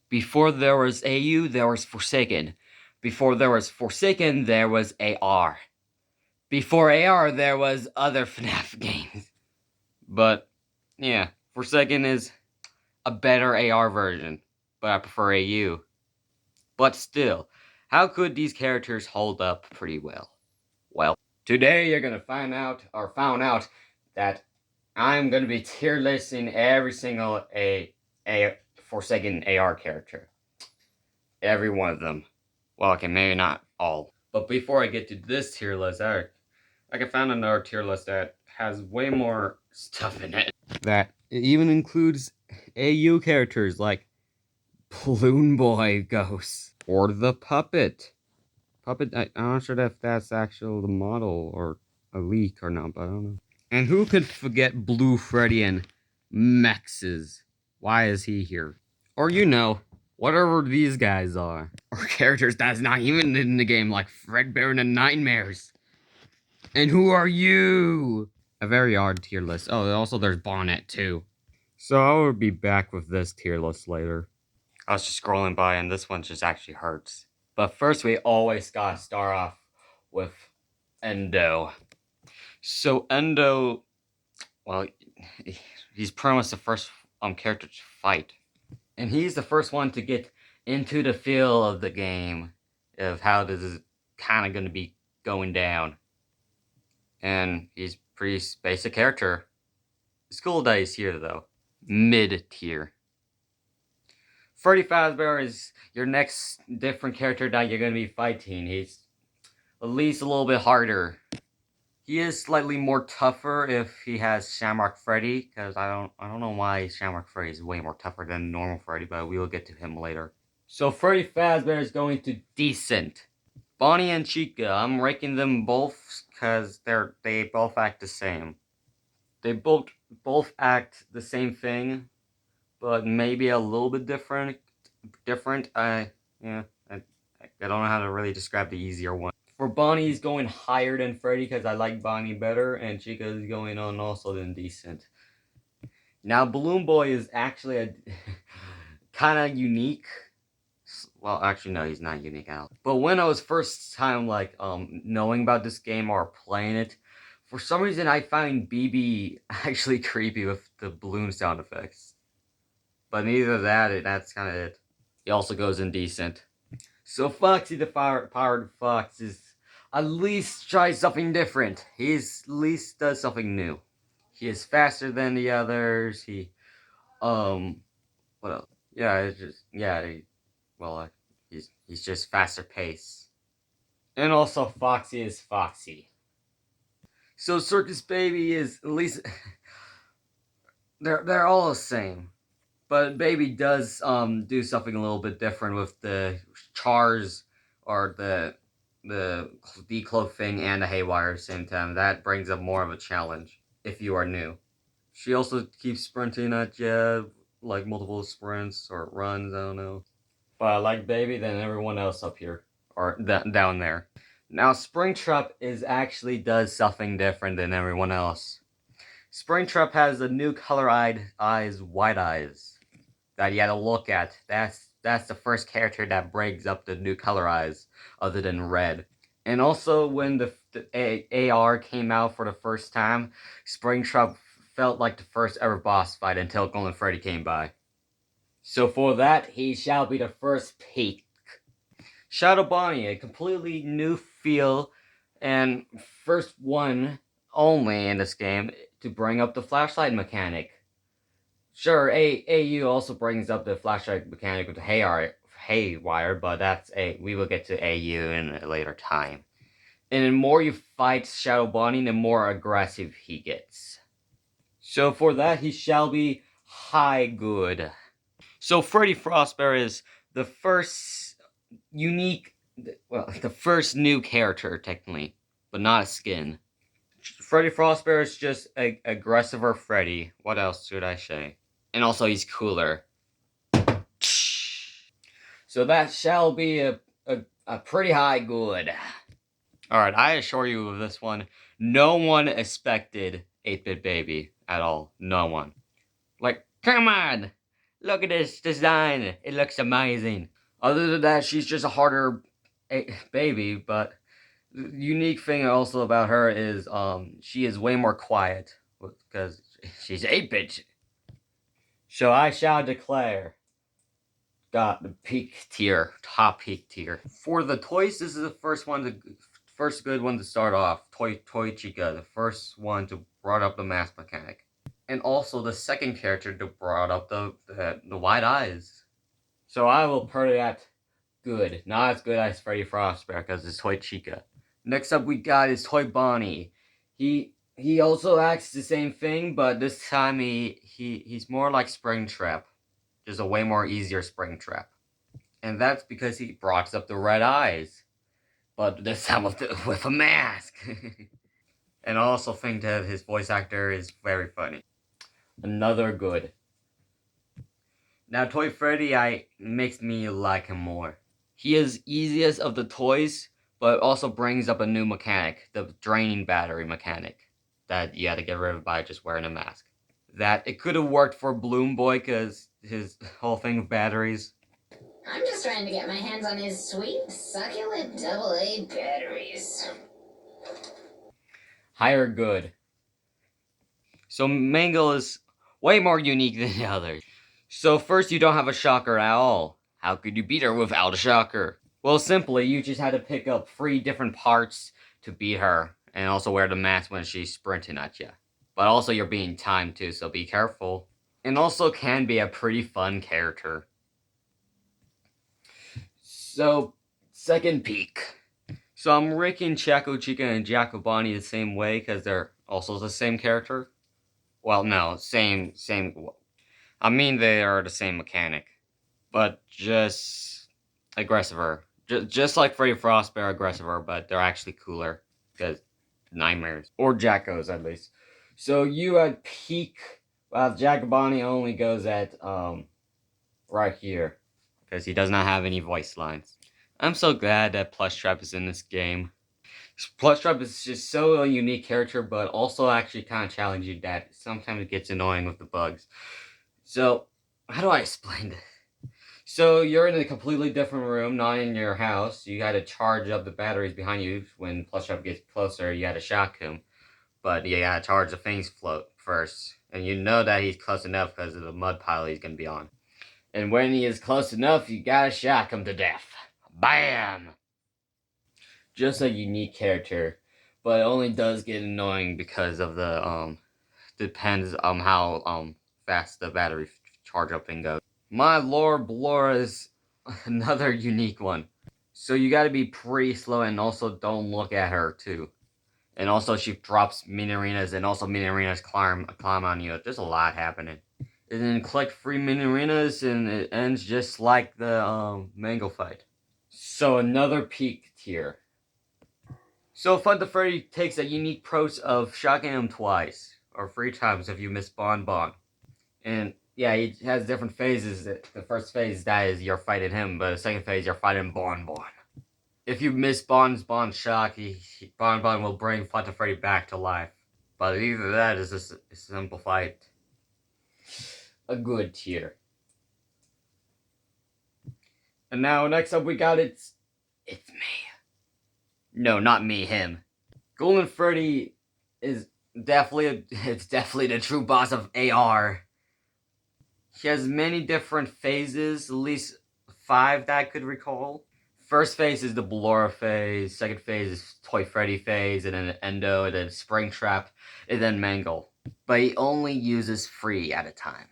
Before there was AU, there was Forsaken. Before there was Forsaken, there was AR. Before AR, there was other FNAF games. But, yeah, Forsaken is a better AR version, but I prefer AU. But still, how could these characters hold up pretty well? Well, today you're gonna found out that I'm gonna be tier listing every single a Forsaken AR character. Every one of them. Well, okay, maybe not all. But before I get to this tier list, I found another tier list that has way more stuff in it. That even includes AU characters like Balloon Boy Ghost or the Puppet. I'm not sure if that's actually the model or a leak or not, but I don't know. And who could forget Blue Freddy and Mexes? Why is he here? Or whatever these guys are. Or characters that's not even in the game, like Fredbear and Nightmares. And who are you? A very odd tier list. Oh, also there's Bonnet too. So I will be back with this tier list later. I was just scrolling by and this one just actually hurts. But first we always gotta start off with Endo. So Endo, well, he's pretty much the first character to fight. And he's the first one to get into the feel of the game, of how this is kind of going to be going down. And he's pretty basic character. It's cool that he's here though. Mid-tier. Freddy Fazbear is your next different character that you're going to be fighting. He's at least a little bit harder. He is slightly more tougher if he has Shamrock Freddy, because I don't know why Shamrock Freddy is way more tougher than normal Freddy, but we will get to him later. So Freddy Fazbear is going to decent. Bonnie and Chica, I'm ranking them both because they both act the same. They both act the same thing, but maybe a little bit different. I don't know how to really describe the easier one. For Bonnie, he's going higher than Freddy because I like Bonnie better, and Chica is going on also than decent. Now, Balloon Boy is actually a kind of unique. Well, actually, no, he's not unique at all. But when I was first time knowing about this game or playing it, for some reason I find BB actually creepy with the balloon sound effects. But neither that's kind of it. He also goes indecent. So Foxy the powered fox is at least tries something different. He at least does something new. He is faster than the others. He, what else? Yeah, it's just, he's just faster pace. And also Foxy is Foxy. So Circus Baby is at least, they're all the same. But Baby does do something a little bit different with the chars or the decloak thing and the haywire at the same time. That brings up more of a challenge if you are new. She also keeps sprinting at you, like multiple sprints or runs, I don't know. But I like Baby than everyone else up here, or down there. Now Springtrap does something different than everyone else. Springtrap has the new color-eyed eyes, white eyes, that you gotta look at. That's the first character that brings up the new color eyes, other than red. And also, when the AR came out for the first time, Springtrap felt like the first ever boss fight until Golden Freddy came by. So for that, he shall be the first peak. Shadow Bonnie, a completely new feel, and first one only in this game to bring up the flashlight mechanic. Sure, AU also brings up the flashlight mechanic with the haywire, but we will get to AU in a later time. And the more you fight Shadow Bonnie, the more aggressive he gets. So for that, he shall be high good. So Freddy Frostbear is the first the first new character, technically, but not a skin. Freddy Frostbear is just a aggressiver Freddy. What else should I say? And also he's cooler. So that shall be a pretty high good. Alright, I assure you with this one, no one expected 8-Bit Baby at all. No one. Like, come on! Look at this design. It looks amazing. Other than that, she's just a harder baby, but the unique thing also about her is she is way more quiet because she's 8-bit. So I shall declare got the peak tier, top peak tier. For the toys, this is the first good one to start off. Toy Chica, the first one to brought up the mask mechanic, and also the second character to brought up the white eyes. So I will put it at good, not as good as Freddy Frostbear because it's Toy Chica. Next up we got is Toy Bonnie. He also acts the same thing, but this time he's more like Springtrap. Just a way more easier Springtrap. And that's because he brought up the red eyes. But this time with a mask. And I also think that his voice actor is very funny. Another good. Now Toy Freddy makes me like him more. He is easiest of the toys, but also brings up a new mechanic, the draining battery mechanic, that you had to get rid of by just wearing a mask. That it could have worked for Bloom Boy because his whole thing of batteries. I'm just trying to get my hands on his sweet, succulent AA batteries. Higher good. So Mangle is way more unique than the others. So first, you don't have a shocker at all. How could you beat her without a shocker? Well, simply, you just had to pick up 3 different parts to beat her, and also wear the mask when she's sprinting at you. But also, you're being timed too, so be careful. And also can be a pretty fun character. So, second peak. So I'm ranking Chaco Chica and Jaco Bonnie the same way because they're also the same character. Well, no, same. I mean, they are the same mechanic, but just aggressiver. Just like Freddy Frostbear aggressiver, but they're actually cooler because nightmares or Jackos at least. So you at peak. Well, Jaco Bonnie only goes at right here because he does not have any voice lines. I'm so glad that Plushtrap is in this game. Plushtrap is just so a unique character, but also actually kind of challenging that sometimes it gets annoying with the bugs. So, how do I explain this? So, you're in a completely different room, not in your house. You gotta charge up the batteries behind you. When Plushtrap gets closer, you gotta shock him. But you gotta charge the things float first. And you know that he's close enough because of the mud pile he's gonna be on. And when he is close enough, you gotta shock him to death. BAM! Just a unique character, but it only does get annoying because of the depends on how fast the battery charge up thing goes. My Lord Blora is another unique one. So you gotta be pretty slow and also don't look at her too. And also she drops mini arenas and also mini arenas climb on you. There's a lot happening. And then collect 3 mini arenas and it ends just like the Mango fight. So another peak tier. So Fun to Freddy takes a unique approach of shocking him twice, or 3 times if you miss Bon Bon. And yeah, he has different phases. The first phase, that is, you're fighting him, but the second phase, you're fighting Bon Bon. If you miss Bon's shock, Bon Bon will bring Fun to Freddy back to life. But either that is just a simple fight. A good tier. And now, next up we got it's me. No, not me, him. Golden Freddy is definitely the true boss of AR. He has many different phases, at least 5 that I could recall. First phase is the Ballora phase, second phase is Toy Freddy phase, and then Endo, and then Springtrap, and then Mangle. But he only uses 3 at a time.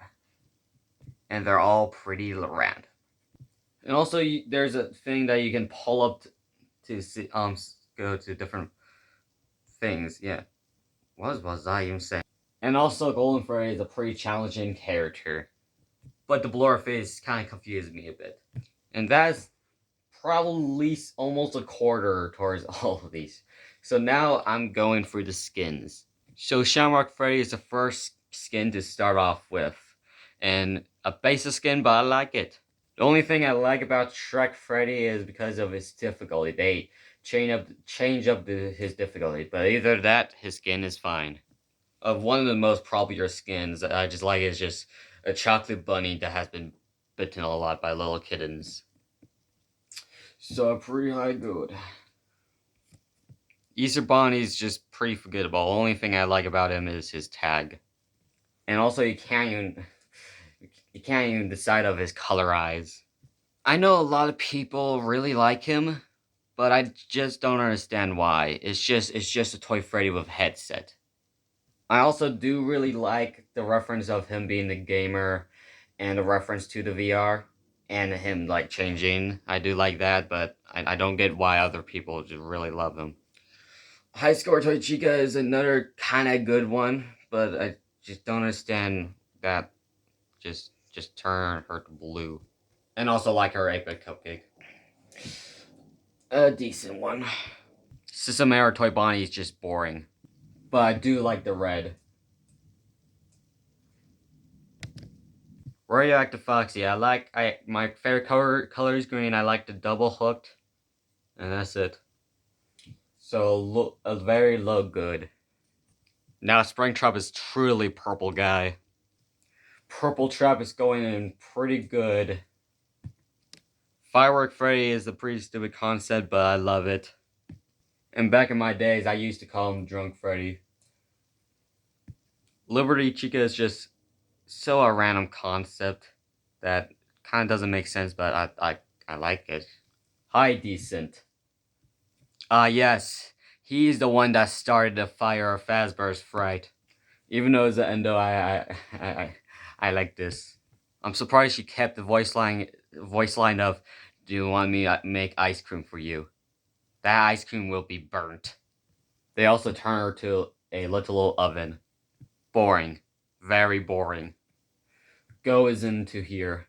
And they're all pretty random. And also, there's a thing that you can pull up to see, go to different things. Yeah. What was I even saying? And also, Golden Freddy is a pretty challenging character. But the Blur phase kind of confuses me a bit. And that's probably almost a quarter towards all of these. So now I'm going through the skins. So Shamrock Freddy is the first skin to start off with. And a basic skin, but I like it. The only thing I like about Shrek Freddy is because of his difficulty. They change up his difficulty. But either that, his skin is fine. Of one of the most popular skins that I just like is just a chocolate bunny that has been bitten a lot by little kittens. So pretty high good. Easter Bunny's just pretty forgettable. Only thing I like about him is his tag. And also you can't even decide of his color eyes. I know a lot of people really like him, but I just don't understand why. It's just a Toy Freddy with a headset. I also do really like the reference of him being the gamer and the reference to the VR and him like changing. I do like that, but I don't get why other people just really love him. High Score Toy Chica is another kind of good one, but I just don't understand that. Just turn her to blue. And also like her 8-bit cupcake. A decent one. System Error Toy Bonnie is just boring. But I do like the red. Radioactive Foxy, my favorite color is green. I like the double hooked. And that's it. So a very low good. Now Springtrap is truly purple guy. Purple Trap is going in pretty good. Firework Freddy is a pretty stupid concept, but I love it. And back in my days, I used to call him Drunk Freddy. Liberty Chica is just so a random concept that kind of doesn't make sense, but I like it. Hi, Decent. Yes, he's the one that started the fire of Fazbear's Fright. Even though it's an endo, I like this. I'm surprised she kept the voice line of, "Do you want me to make ice cream for you? That ice cream will be burnt." They also turn her to a little oven. Boring. Very boring. Go is into here.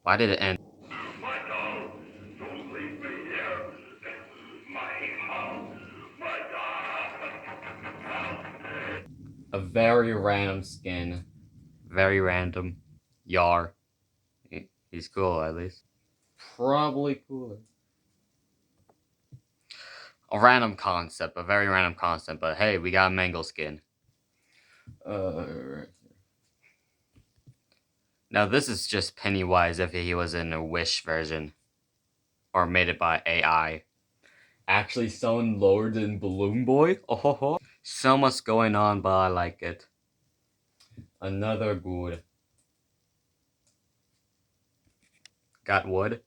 Why did it end? A very random skin. Very random. Yar. He's cool, at least. Probably cooler. A random concept. A very random concept. But hey, we got a mango skin. Right. Now this is just Pennywise if he was in a Wish version. Or made it by AI. Actually someone lower than Balloon Boy? Oh ho ho. So much going on, but I like it. Another good. Got wood?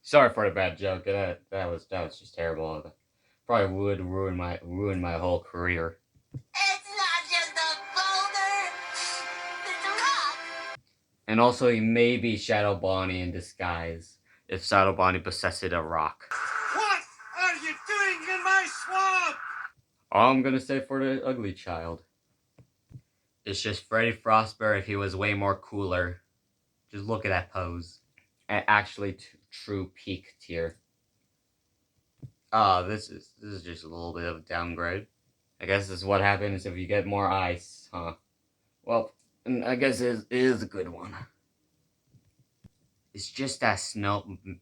Sorry for the bad joke. That was just terrible. Probably would ruin my whole career. It's not just a boulder, it's a rock. And also he may be Shadow Bonnie in disguise if Shadow Bonnie possessed a rock. What are you doing in my swamp? All I'm gonna say for the ugly child. It's just Freddy Frostbear if he was way more cooler. Just look at that pose. Actually, true peak tier. This is just a little bit of a downgrade. I guess this is what happens if you get more ice, huh? Well, I guess it is a good one. It's just that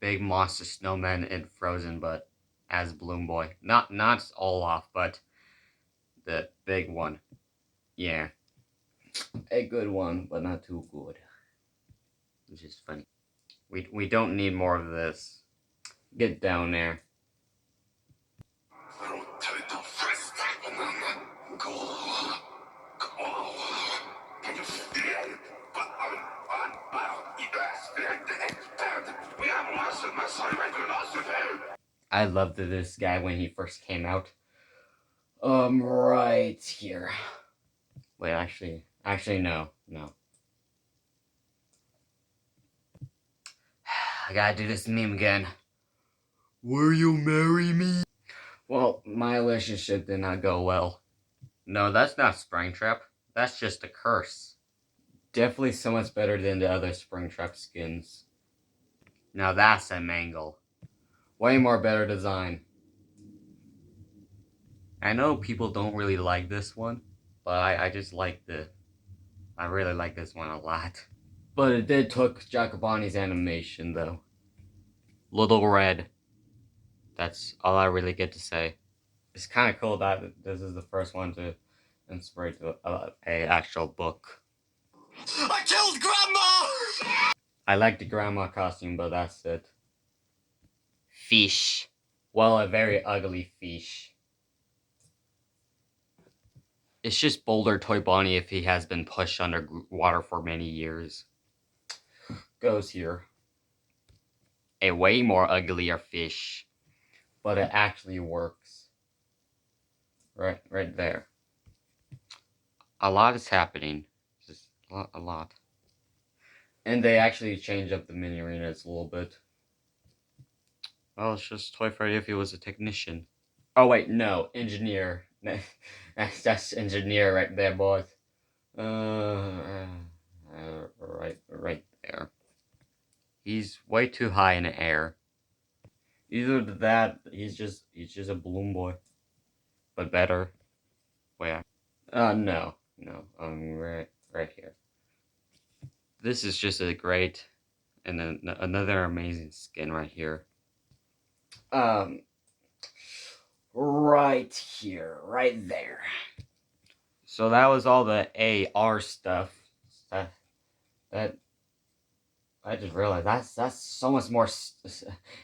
big monster snowman in Frozen, but as Balloon Boy. Not Olaf, but the big one. Yeah. A good one, but not too good. Which is funny. We don't need more of this. Get down there. I loved this guy when he first came out. Right here. Wait, actually no. I gotta do this meme again. Will you marry me? Well, my relationship did not go well. No, that's not Springtrap. That's just a curse. Definitely so much better than the other Springtrap skins. Now that's a mangle. Way more better design. I know people don't really like this one, but I just like I really like this one a lot. But it did took Jacobani's animation though. Little Red. That's all I really get to say. It's kind of cool that this is the first one to inspire a actual book. I killed Grandma! I like the grandma costume, but that's it. Fish. Well, a very ugly fish. It's just Boulder Toy Bonnie if he has been pushed under water for many years. Goes here. A way more uglier fish. But it actually works. Right there. A lot is happening. Just a lot. And they actually changed up the mini arenas a little bit. Well, it's just Toy Freddy if he was a technician. Oh wait, no, engineer. that's engineer right there, boys. Right there. He's way too high in the air. Either that, he's just a balloon boy, but better. Where? No, right here. This is just a great and another amazing skin right here. Right here, right there. So that was all the AR stuff. That I just realized that's so much more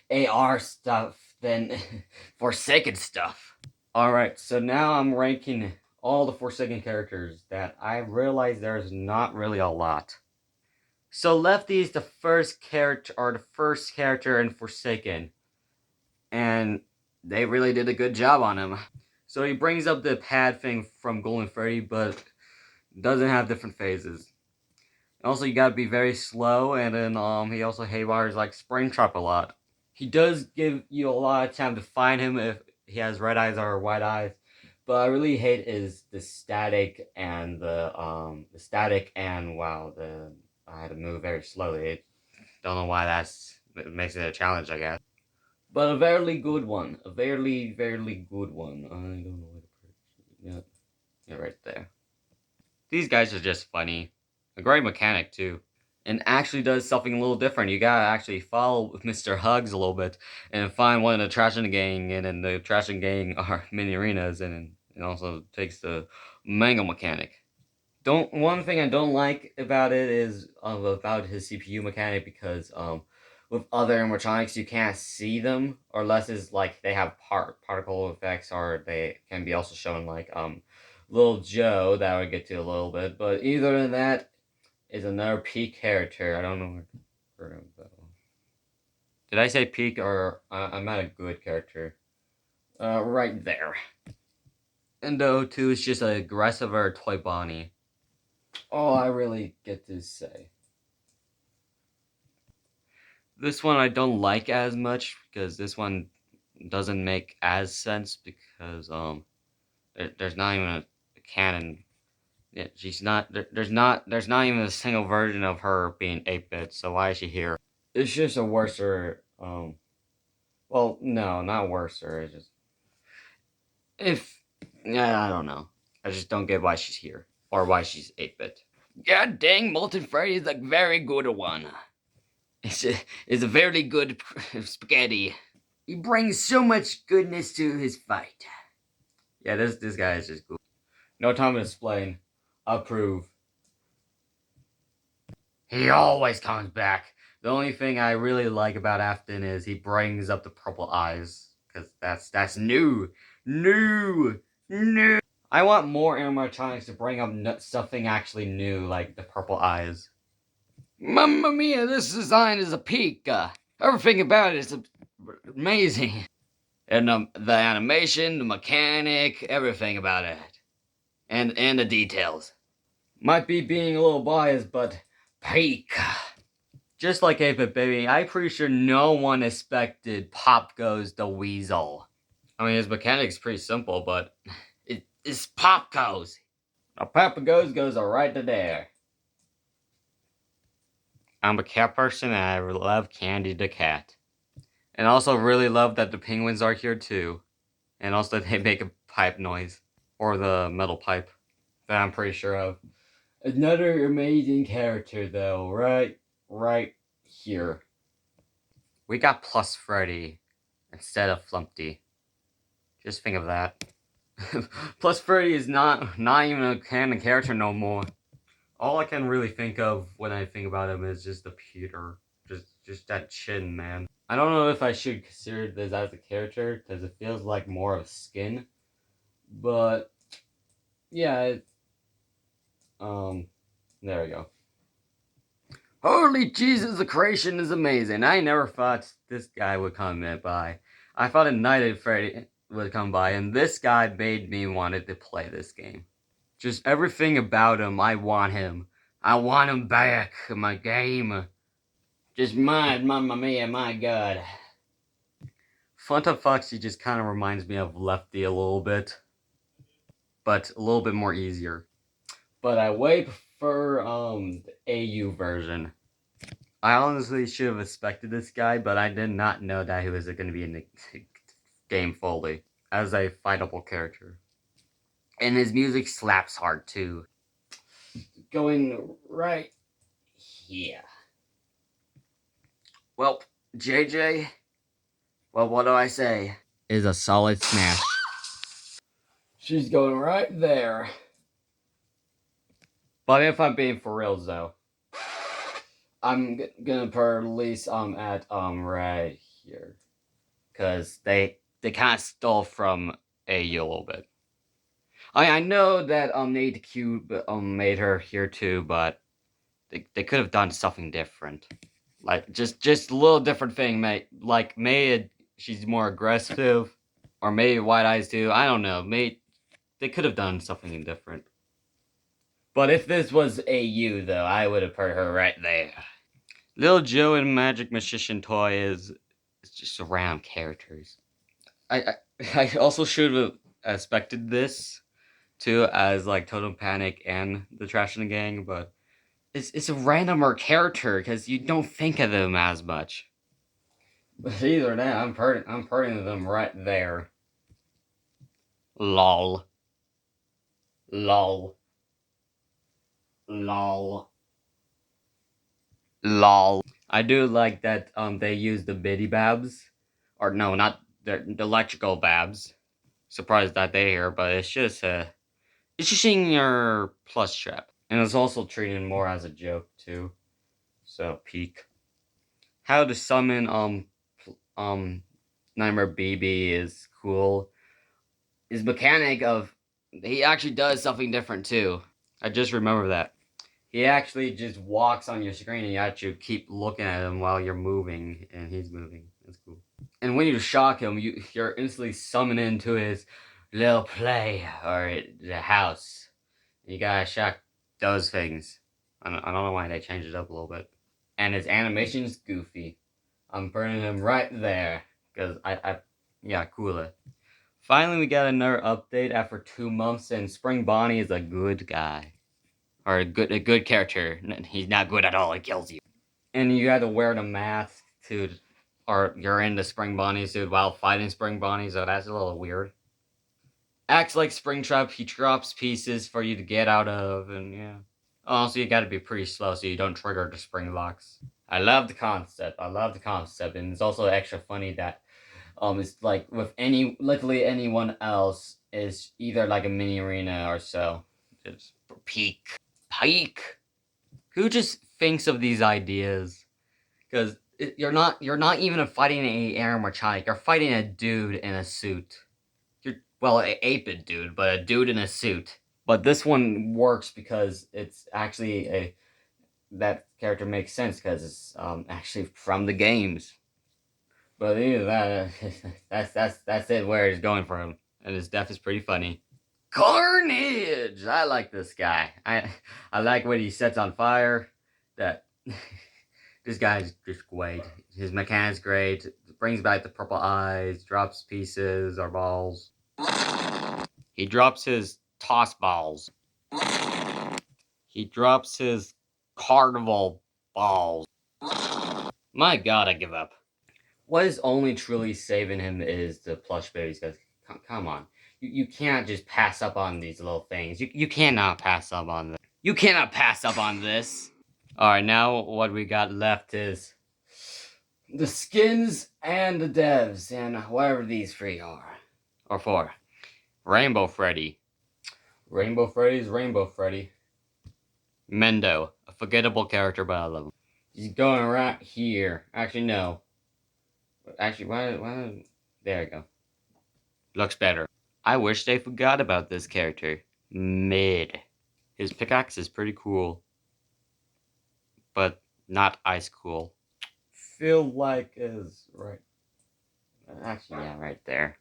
AR stuff than Forsaken stuff. Alright, so now I'm ranking all the Forsaken characters that I realize there's not really a lot. So Lefty is the first character in Forsaken. And they really did a good job on him. So he brings up the pad thing from Golden Freddy, but doesn't have different phases. Also, you gotta be very slow, and then he also haywires like Springtrap a lot. He does give you a lot of time to find him if he has red eyes or white eyes, but I really hate is the static and I had to move very slowly. Don't know why it makes it a challenge, I guess. But a very good one. A very, very good one. I don't know what to put. Yeah, right there. These guys are just funny. A great mechanic, too. And actually does something a little different. You gotta actually follow Mr. Hugs a little bit and find one of the Trash and Gang, and then the Trash and Gang are mini arenas, and it also takes the manga mechanic. One thing I don't like about it is about his CPU mechanic, because with other animatronics you can't see them, or unless it's like they have particle effects, or they can be also shown like Little Joe that I would get to a little bit. But either than that is another peak character. I don't know where did I say peak, or I'm at a good character? Right there. And the O2 is just an aggressiver Toy Bonnie. All I really get to say. This one I don't like as much, because this one doesn't make as sense, because there's not even a canon. Yeah, there's not even a single version of her being 8-bit, so why is she here? It's just a worser well, no, not worser, it's just I don't know. I just don't get why she's here, or why she's 8-bit. God dang, Molten Freddy is a very good one. It's a very good spaghetti. He brings so much goodness to his fight. Yeah, this guy is just cool. No time to explain. Approve. He always comes back. The only thing I really like about Afton is he brings up the purple eyes, because that's new. New. I want more animatronics to bring up something actually new, like the purple eyes. Mamma mia, this design is a peak. Everything about it is amazing. And the animation, the mechanic, everything about it. And the details. Might be being a little biased, but peak. Just like 8-Bit Baby, I'm pretty sure no one expected Pop Goes the Weasel. I mean, his mechanic's pretty simple, but it's Pop Goes. A Papa goes right to there. I'm a cat person, and I love Candy the cat. And also really love that the penguins are here too. And also they make a pipe noise. Or the metal pipe. That I'm pretty sure of. Another amazing character though, right here. We got Plus Freddy. instead of Flumpty. Just think of that. Plus Freddy is not even a canon character no more. All I can really think of when I think about him is just the Peter. Just that chin, man. I don't know if I should consider this as a character, because it feels like more of skin. But, yeah, there we go. Holy Jesus, the creation is amazing. I never thought this guy would come by. I thought a Night Freddy would come by, and this guy made me wanted to play this game. Just everything about him, I want him. I want him back in my game. Just mamma mia, my god. Fanta Foxy just kind of reminds me of Lefty a little bit. But a little bit more easier. But I way prefer the AU version. I honestly should have expected this guy, but I did not know that he was going to be in the game fully as a fightable character. And his music slaps hard too. Going right here. Well, JJ, well, what do I say? Is a solid smash. She's going right there. But if I'm being for reals though, I'm gonna put her at least at right here, cause they kind of stole from AU a little bit. I know that Nate Cube made her here too, but they could have done something different, like just a little different thing. Like maybe she's more aggressive, or maybe White Eyes too. I don't know. Maybe they could have done something different. But if this was AU though, I would have put her right there. Little Joe and Magic Magician Toy is just random characters. I also should have expected this too, as like Totem Panic and the Trash in the Gang, but it's a randomer character because you don't think of them as much. But either that, I'm putting them right there. Lol. Lol. Lol. Lol. I do like that they use the Biddy Babs. Or no, not the electrical Babs. Surprised that they here, but it's just in your plus trap. And it's also treated more as a joke too. So peak. How to summon Nightmare BB is cool. His mechanic of he actually does something different too. I just remember that. He actually just walks on your screen and you actually keep looking at him while you're moving and he's moving. That's cool. And when you shock him, you're instantly summoned into his little play or the house. You gotta shock those things. I don't know why they changed it up a little bit. And his animation's goofy. I'm putting him right there because yeah, cooler. Finally, we got another update after 2 months, and Spring Bonnie is a good guy. Or a good character. He's not good at all. He kills you. And you had to wear the mask to, or you're in the Spring Bonnie suit while fighting Spring Bonnie, so that's a little weird. Acts like Springtrap, he drops pieces for you to get out of, and yeah. Also, you gotta be pretty slow so you don't trigger the spring locks. I love the concept, and it's also extra funny that it's like with literally anyone else is either like a mini arena or so. It's peak. Who just thinks of these ideas? Because you're not even fighting a animatronic. You're fighting a dude in a suit. Well, an ape dude, but a dude in a suit. But this one works because it's actually that character makes sense because it's actually from the games. But either that, that's it where he's going for him, and his death is pretty funny. Carnage! I like this guy. I like what he sets on fire. That this guy's just great. His mechanic's great. Brings back the purple eyes. Drops pieces or balls. He drops his toss balls. He drops his carnival balls. My god, I give up. What is only truly saving him is the plush babies, because come on. You can't just pass up on these little things. You cannot pass up on this. You cannot pass up on this. Alright, now what we got left is the skins and the devs, and whatever these three are. Or four. Rainbow Freddy. Rainbow Freddy's Rainbow Freddy. Mendo, a forgettable character, but I love him. He's going right here. Actually, no. Actually, why? There we go. Looks better. I wish they forgot about this character. Mid. His pickaxe is pretty cool. But not ice cool. Feel like is right. Actually, yeah, right there.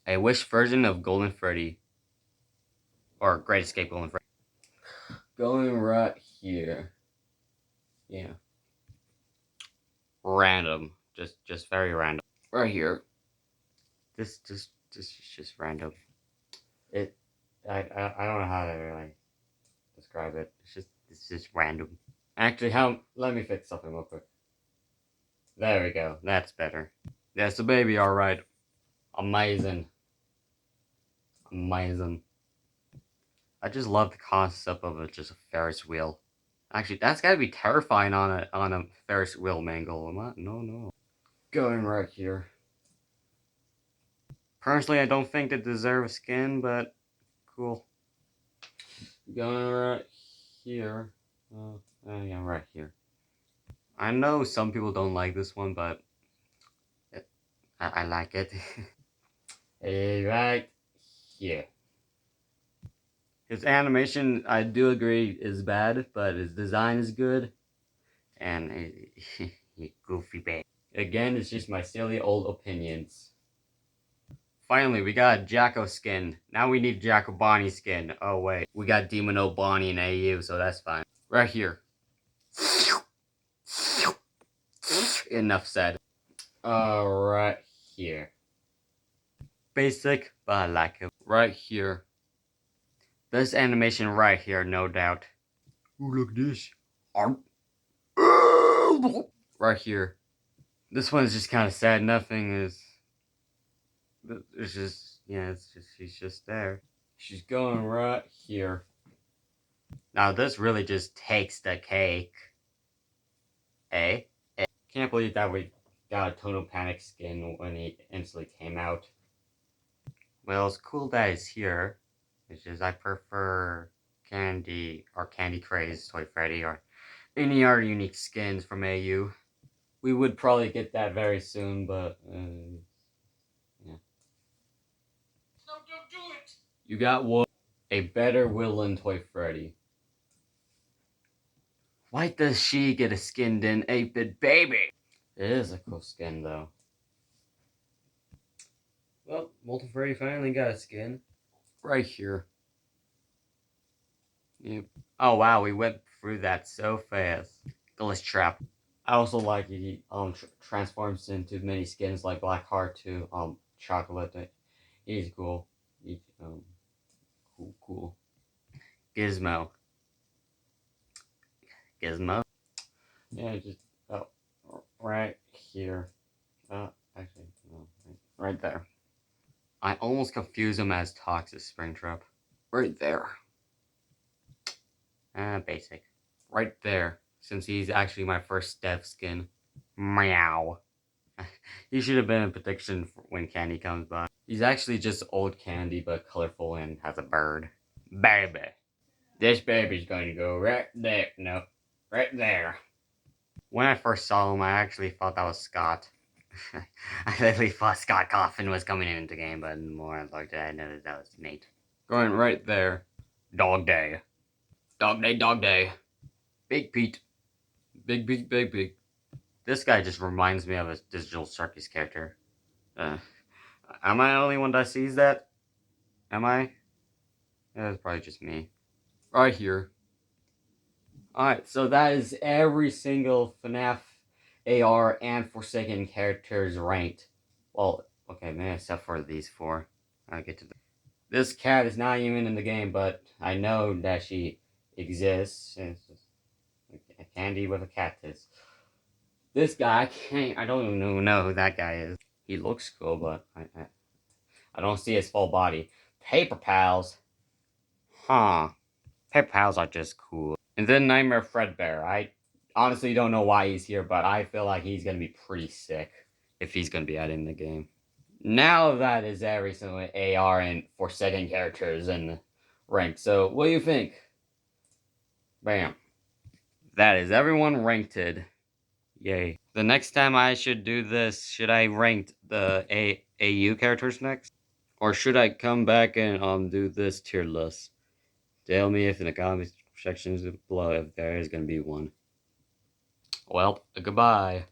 A wish version of Golden Freddy. Or Great Escape Golden Freddy. Going right here. Yeah. Random. Just very random. Right here. This is just random. I don't know how to really describe it. It's just random. Actually, let me fix something real quick. There we go. That's better. That's the baby, alright. Amazing. Amazing. I just love the concept of it, just a Ferris wheel. Actually, that's gotta be terrifying on a Ferris wheel mangle. Am I? No. Going right here. Personally, I don't think they deserve a skin, but cool. Going right here. Yeah, right here. I know some people don't like this one, but I like it. Right here. His animation, I do agree, is bad, but his design is good. And goofy baby. Again, it's just my silly old opinions. Finally, we got a Jacko skin. Now we need Jacko Bonnie skin. Oh wait, we got Demon Bonnie and AU, so that's fine. Right here. Enough said. Right here. Basic, but I like it. Right here. This animation right here, no doubt. Ooh, look at this. Right here. This one's just kind of sad. Nothing is. It's just, yeah, she's just there. She's going right here. Now this really just takes the cake. Eh? Can't believe that we got a Total Panic skin when he instantly came out. Well, it's cool that he's here. It's just I prefer Candy or Candy Craze Toy Freddy or any other unique skins from AU. We would probably get that very soon, but yeah. No, don't do it! You got one. A better Willen Toy Freddy. Why does she get a skin than 8-Bit Baby? It is a cool skin though. Well, Molten Freddy finally got a skin. Right here. Yep. Oh wow, we went through that so fast. Glitch Trap. I also like he transforms into many skins like Blackheart to Chocolate. He's cool. He's cool. Gizmo. Yeah, just right here. Actually, no, right there. I almost confuse him as Toxic Springtrap. Right there. Basic. Right there. Since he's actually my first dev skin. Meow. He should have been in prediction when Candy comes by. He's actually just old Candy, but colorful and has a bird. Baby. This baby's going to go right there. No, right there. When I first saw him, I actually thought that was Scott. I literally thought Scott Coffin was coming into the game, but the more I looked at it, I noticed that was Nate. Going right there. Dog Day. Dog Day, Dog Day. Big Pete. Big Pete, Big Pete. This guy just reminds me of a Digital Circus character. Am I the only one that sees that? Am I? Yeah, it's probably just me. Right here. Alright, so that is every single FNAF AR and Forsaken characters ranked. Well, okay, maybe except for these four. I'll get to this cat is not even in the game, but I know that she exists. It's just a candy with a cactus. This guy, I don't even know who that guy is. He looks cool, but I don't see his full body. Paper Pals. Huh. Paper Pals are just cool. And then Nightmare Fredbear. honestly don't know why he's here, but I feel like he's gonna be pretty sick if he's gonna be adding the game. Now that is every single AR and Forsaken characters in the rank. So what do you think? Bam. That is everyone ranked. Yay. The next time I should do this, should I rank the AU characters next? Or should I come back and do this tier list? Tell me if in the comments sections below if there is gonna be one. Well, goodbye.